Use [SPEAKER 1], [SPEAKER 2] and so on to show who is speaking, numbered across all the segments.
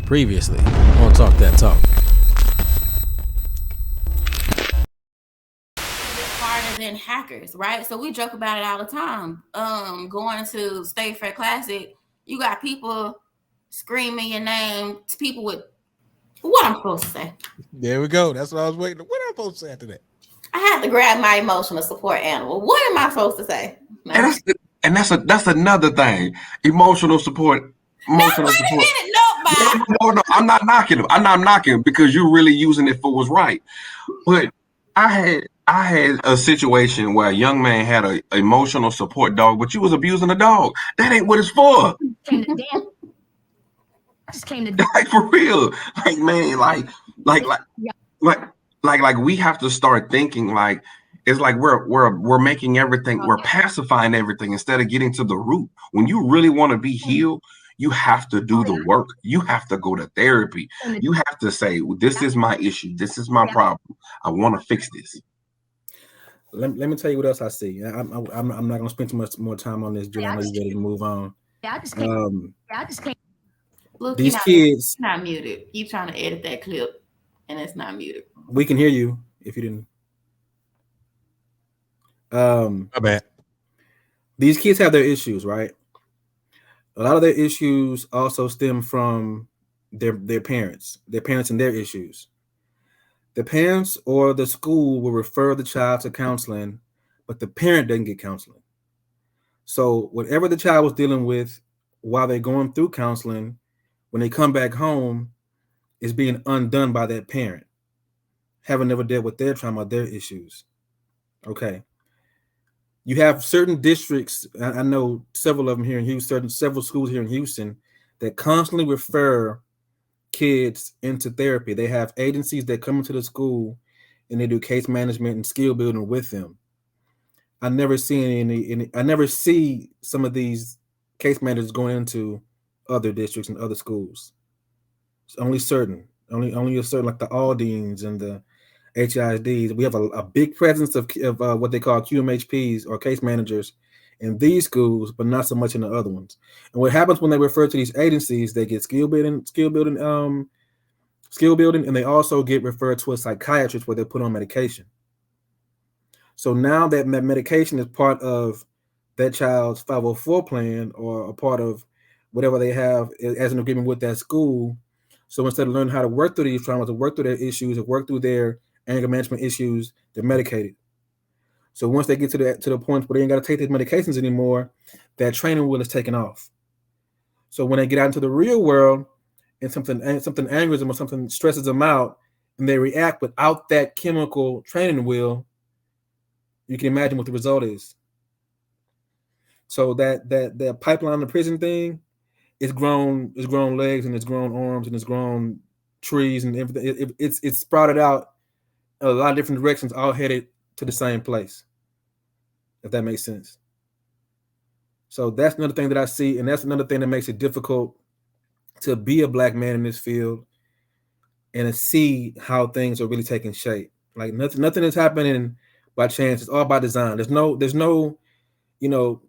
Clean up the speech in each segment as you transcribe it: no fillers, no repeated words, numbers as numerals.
[SPEAKER 1] Previously on Talk That Talk.
[SPEAKER 2] Smarter than hackers, right? So we joke about it all the time. Going to State Fair Classic, you got people screaming your name to people with what I'm supposed to say.
[SPEAKER 1] There we go. That's what I was waiting. What am I supposed to say after that?
[SPEAKER 2] I had to grab my emotional support animal. What am I supposed to say? No.
[SPEAKER 3] And that's another thing. Emotional support. Emotional support. No, I'm not knocking him. I'm not knocking him because you're really using it for what's right. But I had a situation where a young man had an emotional support dog, but you was abusing a dog. That ain't what it's for. Like for real. Like man, like we have to start thinking like it's like we're making everything, we're pacifying everything instead of getting to the root. When you really want to be healed, you have to do the work. You have to go to therapy. You have to say, this is my issue. This is my problem. I want to fix this.
[SPEAKER 1] Let me tell you what else I see. I'm not going to spend too much more time on this, Julie. I know you're ready to move on.
[SPEAKER 4] I just can't.
[SPEAKER 2] Look,
[SPEAKER 1] these kids
[SPEAKER 2] not muted. Keep trying to edit that clip, and it's not muted.
[SPEAKER 1] We can hear you if you didn't. My bad. These kids have their issues, right? A lot of their issues also stem from their parents and their issues. The parents or the school will refer the child to counseling, but the parent doesn't get counseling. So whatever the child was dealing with while they're going through counseling, when they come back home, is being undone by that parent, having never dealt with their trauma, their issues. Okay. You have certain districts, I know several of them here in Houston, several schools here in Houston that constantly refer kids into therapy. They have agencies that come into the school and they do case management and skill building with them. I never see some of these case managers going into other districts and other schools. It's only a certain, like the Aldines and the HISDs. We have a big presence of what they call QMHPs or case managers in these schools, but not so much in the other ones. And what happens when they refer to these agencies, they get skill building, and they also get referred to a psychiatrist where they're put on medication. So now that medication is part of that child's 504 plan or a part of whatever they have as an agreement with that school. So instead of learning how to work through these traumas, to work through their issues, to work through their anger management issues, they're medicated. So once they get to the point where they ain't got to take these medications anymore, that training wheel is taken off. So when they get out into the real world and something angers them or something stresses them out, and they react without that chemical training wheel, you can imagine what the result is. So that pipeline to prison thing, it's grown legs and it's grown arms and it's grown trees and everything. It's sprouted out a lot of different directions, all headed to the same place, if that makes sense. So that's another thing that I see, and that's another thing that makes it difficult to be a Black man in this field and to see how things are really taking shape. Like nothing is happening by chance. It's all by design. There's no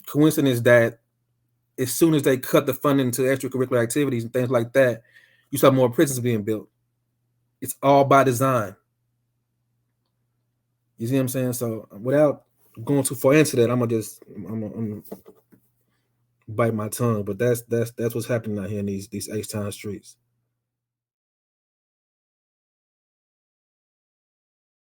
[SPEAKER 1] coincidence that as soon as they cut the funding to extracurricular activities and things like that, you saw more prisons being built. It's all by design. You see what I'm saying? So without going too far into that, I'm gonna bite my tongue. But that's what's happening out here in these H-Town streets.